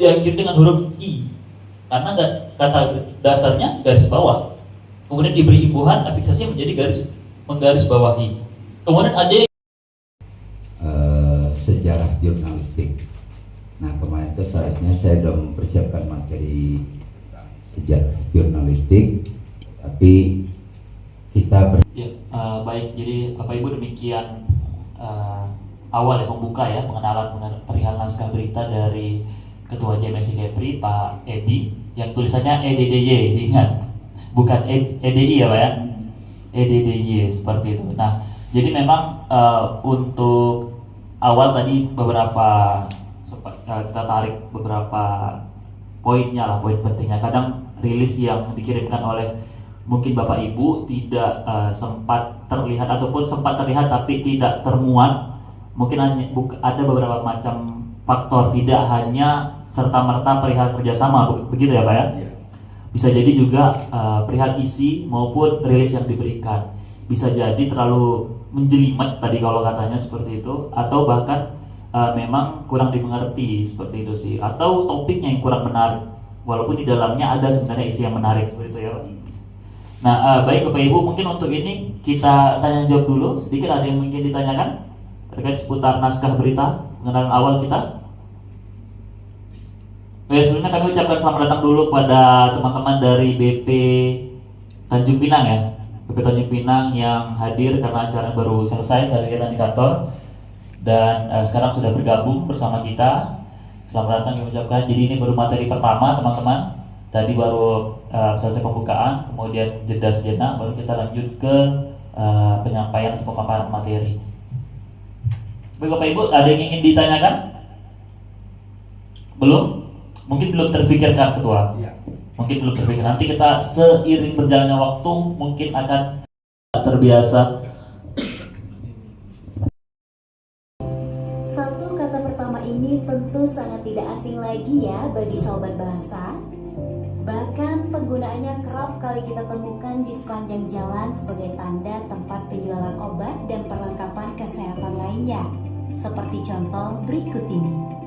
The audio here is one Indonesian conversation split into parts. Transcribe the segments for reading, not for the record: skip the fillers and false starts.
diakhiri dengan huruf I karena kata dasarnya garis bawah. Kemudian diberi imbuhan afiksasinya menjadi menggaris bawahi. Kemudian ada sejarah jurnalistik. Nah, kemarin itu seharusnya saya sudah mempersiapkan materi sejarah jurnalistik, tapi kita baik. Jadi Bapak Ibu demikian awal membuka pengenalan perihal naskah berita dari Ketua JMSI Kepri Pak Edi yang tulisannya EDDY, diingat bukan EDI ya Pak ya, EDDY seperti itu. Nah, jadi memang untuk awal tadi beberapa kita tarik beberapa poinnya lah, poin pentingnya. Kadang rilis yang dikirimkan oleh mungkin Bapak Ibu tidak sempat terlihat ataupun sempat terlihat tapi tidak termuat. Mungkin ada beberapa macam faktor, tidak hanya serta-merta perihal kerjasama, begitu ya Pak ya? Bisa jadi juga perihal isi maupun rilis yang diberikan. Bisa jadi terlalu menjelimet tadi kalau katanya seperti itu, atau bahkan memang kurang dimengerti seperti itu sih, atau topiknya yang kurang menarik walaupun di dalamnya ada sebenarnya isi yang menarik seperti itu ya Pak. Nah, baik Bapak Ibu, mungkin untuk ini kita tanya jawab dulu sedikit. Ada yang mungkin ditanyakan terkait seputar naskah berita pengenalan awal kita? Sebelumnya kami ucapkan selamat datang dulu pada teman-teman dari BP Tanjung Pinang ya, BP Tanjung Pinang yang hadir karena acara baru selesai kegiatan di kantor dan sekarang sudah bergabung bersama kita. Selamat datang kami ucapkan. Jadi ini baru materi pertama teman-teman. Tadi baru selesai pembukaan, kemudian jeda sejenak, baru kita lanjut ke penyampaian atau pemaparan materi. Baik Bapak Ibu, ada yang ingin ditanyakan? Belum? Mungkin belum terpikirkan Ketua? Ya. Mungkin belum terpikir. Nanti kita seiring berjalannya waktu mungkin akan terbiasa. Satu kata pertama ini tentu sangat tidak asing lagi ya bagi sobat bahasa. Bahkan penggunaannya kerap kali kita temukan di sepanjang jalan sebagai tanda tempat penjualan obat dan perlengkapan kesehatan lainnya. Seperti contoh berikut ini.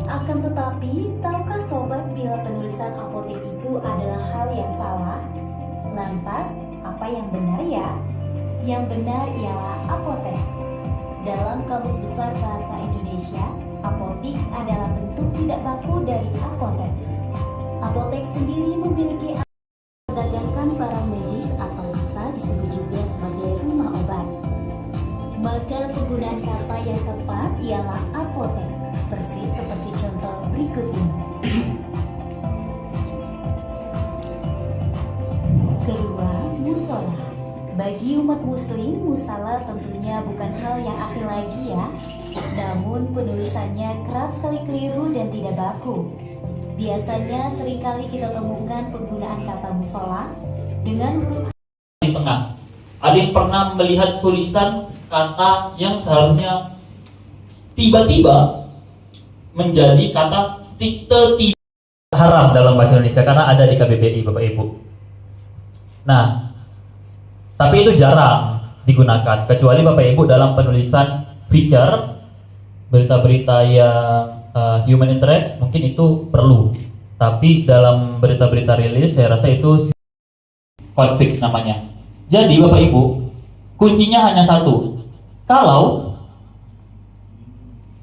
Akan tetapi, tahukah sobat bila penulisan apotek itu adalah hal yang salah? Lantas, apa yang benar ya? Yang benar ialah apotek. Dalam Kamus Besar Bahasa Indonesia, apotik adalah bentuk tidak baku dari apotek. Apotek sendiri memiliki memperdagangkan barang medis atau bisa disebut juga sebagai rumah obat. Maka penggunaan kata yang tepat ialah apotek, persis seperti contoh berikut ini. Kedua, musola. Bagi umat muslim, musala tentunya bukan hal yang asing lagi ya. Namun penulisannya kerap kali keliru dan tidak baku. Biasanya seringkali kita temukan penggunaan kata musola dengan huruf di tengah. Ada yang pernah melihat tulisan kata yang seharusnya tiba-tiba menjadi kata tidak haram dalam bahasa Indonesia karena ada di KBBI Bapak Ibu. Nah, tapi itu jarang digunakan kecuali Bapak Ibu dalam penulisan feature berita-berita yang human interest mungkin itu perlu. Tapi dalam berita-berita rilis saya rasa itu konflik namanya. Jadi Bapak Ibu, kuncinya hanya satu. Kalau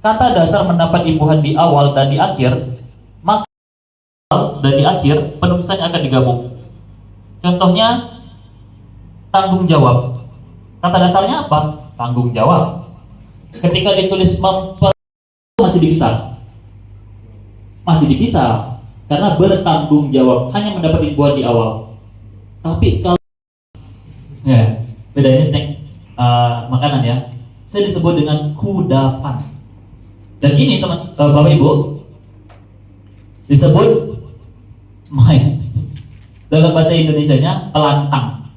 kata dasar mendapat imbuhan di awal dan di akhir, maka dan di akhir penulisannya akan digabung. Contohnya tanggung jawab. Kata dasarnya apa? Tanggung jawab. Ketika ditulis masih dipisah. Masih dipisah karena bertanggung jawab, hanya mendapat imbuhan di awal. Tapi kalau ya, beda ini snack makanan ya. Saya disebut dengan kudapan. Dan ini teman Bapak Ibu disebut dalam bahasa Indonesianya pelantang.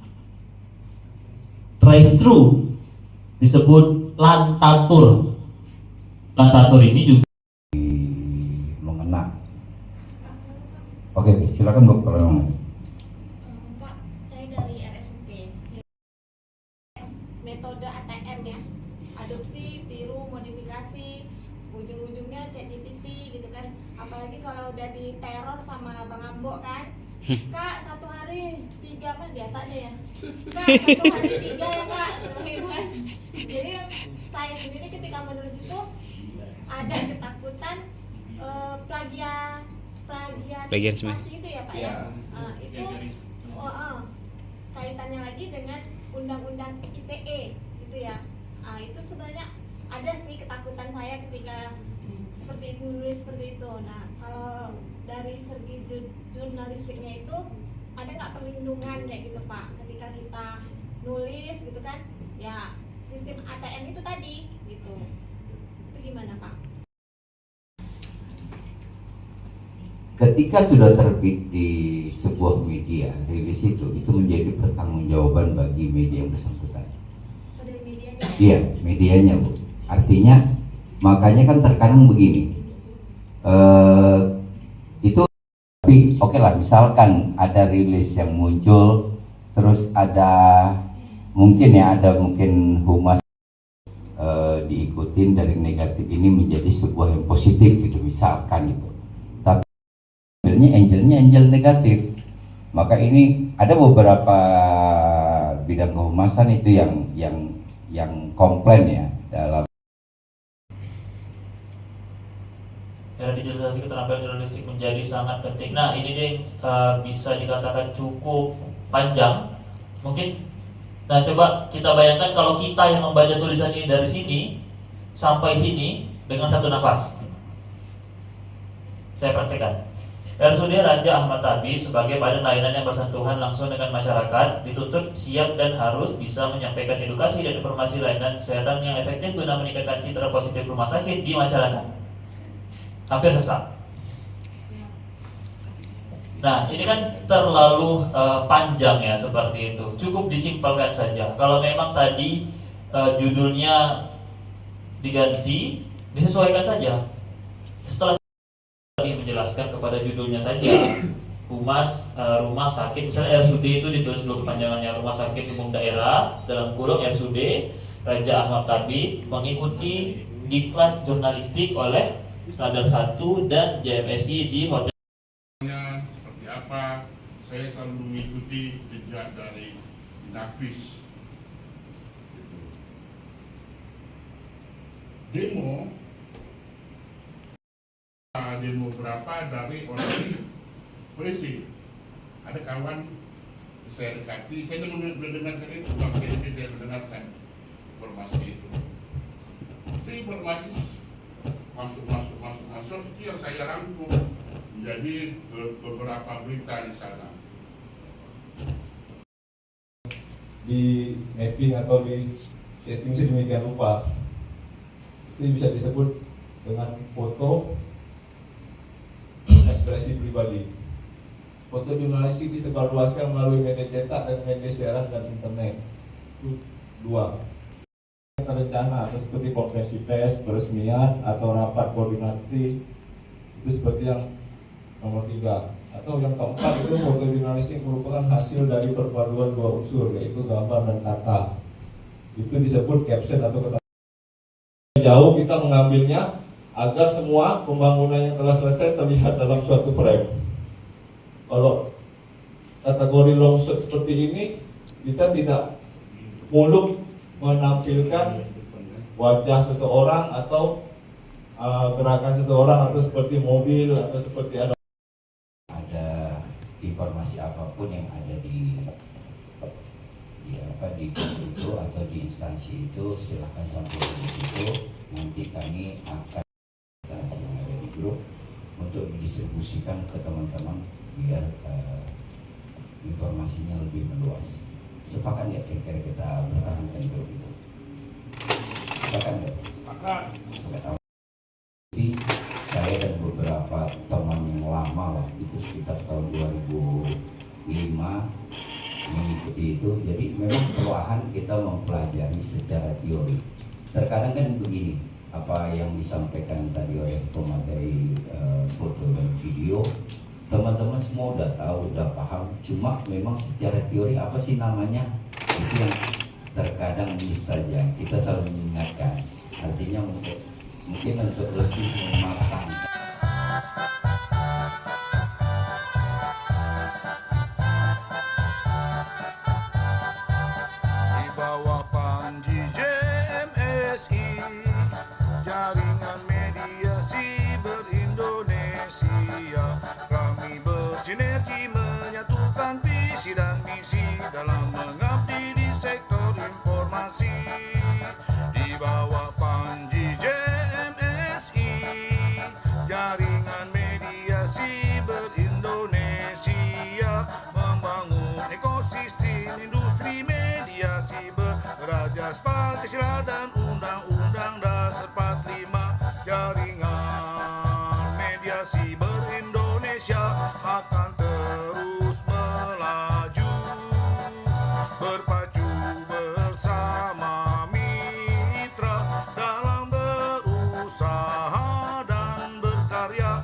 Drive thru disebut lantatur. Lantatur ini juga mengena. Oke, silakan Bu kalau mau. Pak, saya dari RSUP. Metode ATM ya. Adopsi, tiru, apalagi kalau udah diteror sama Bang Ambo kan. Kak, 1 hari 3 kan dia tak ada ya. Kak, 1 hari 3 ya kak. Gitu kan. Jadi saya sendiri ketika menulis itu ada ketakutan plagiarisasi itu ya Pak ya. Itu kaitannya lagi dengan undang-undang ITE gitu ya. Itu sebenarnya ada sih ketakutan saya ketika seperti itu, nulis seperti itu. Nah, kalau dari segi jurnalistiknya itu ada nggak perlindungan kayak gitu Pak ketika kita nulis gitu kan ya, sistem ATM itu tadi gitu, itu gimana Pak? Ketika sudah terbit di sebuah media, rilis itu menjadi pertanggungjawaban bagi media yang bersangkutan. Dari medianya? Iya, medianya Bu. Artinya, makanya kan terkadang begini, itu tapi oke lah, misalkan ada rilis yang muncul, terus ada mungkin humas diikutin dari negatif ini menjadi sebuah yang positif gitu, misalkan itu. Angelnya angel negatif, maka ini ada beberapa bidang kehumasan itu yang komplain ya dalam era digitalisasi. Keterampilan jurnalistik menjadi sangat penting. Nah ini deh bisa dikatakan cukup panjang mungkin. Nah coba kita bayangkan kalau kita yang membaca tulisan ini dari sini sampai sini dengan satu nafas. Saya praktekkan. RSUD Raja Ahmad Tabib sebagai badan layanan yang bersentuhan langsung dengan masyarakat dituntut siap dan harus bisa menyampaikan edukasi dan informasi layanan kesehatan yang efektif guna meningkatkan citra positif rumah sakit di masyarakat. Hampir sesak. Nah ini kan terlalu panjang ya seperti itu. Cukup disimpelkan saja. Kalau memang tadi judulnya diganti, disesuaikan saja. Setelah menjelaskan kepada judulnya saja, humas rumah sakit, misalnya RSUD itu ditulis dulu kepanjangannya, rumah sakit umum daerah dalam kurung RSUD Raja Ahmad Tabib, mengikuti diklat jurnalistik oleh Radar 1 dan JMSI di hotel. Seperti apa? Saya selalu mengikuti jejak dari Nafis. Demo berapa dari orang polisi. Ada kawan saya dekati, saya mendengarkan itu, saya mendengarkan informasi itu. Itu informasi masuk itu yang saya rangkum menjadi beberapa berita di sana. Di mapping atau di setting sedemikian rupa, itu bisa disebut dengan foto ekspresi pribadi. Foto jurnalistik disebarluaskan melalui media cetak dan media siaran dan internet. Itu 2. Terencana atau seperti konferensi pers, peresmian atau rapat koordinasi, itu seperti yang nomor 3. Atau yang keempat itu foto jurnalistik merupakan hasil dari perpaduan 2 unsur, yaitu gambar dan kata. Itu disebut caption atau kata. Jauh kita mengambilnya agar semua pembangunan yang telah selesai terlihat dalam suatu frame. Kalau kategori long shot seperti ini, kita tidak muluk menampilkan wajah seseorang atau gerakan seseorang atau seperti mobil atau seperti ada informasi apapun yang ada di itu atau di instansi itu, silakan sampaikan di situ. Nanti kami akan instansi yang ada di grup untuk didistribusikan ke teman-teman biar informasinya lebih meluas. Sepakat nggak kira-kira kita pertahankan grup itu? Sepakat nggak? Sepakat. Jadi saya dan beberapa teman yang lama lah, itu sekitar tahun 2005 mengikuti itu. Jadi memang perlahan kita mempelajari secara teori. Terkadang kan begini, apa yang disampaikan tadi oleh pemateri foto dan video, teman-teman semua udah tahu, udah paham. Cuma memang secara teori apa sih namanya, itu yang terkadang miss saja. Kita selalu mengingatkan. Artinya mungkin untuk lebih mematangkan. Indonesia. Kami bersinergi menyatukan visi dan misi dalam mengabdi di sektor informasi. Di bawah panji JMSI, jaringan mediasi ber-Indonesia, membangun ekosistem industri mediasi berajas Pancasila dan Undang-Undang Dasar 45. Jaringan mediasi ber-Indonesia akan terus melaju, berpacu bersama mitra dalam berusaha dan berkarya.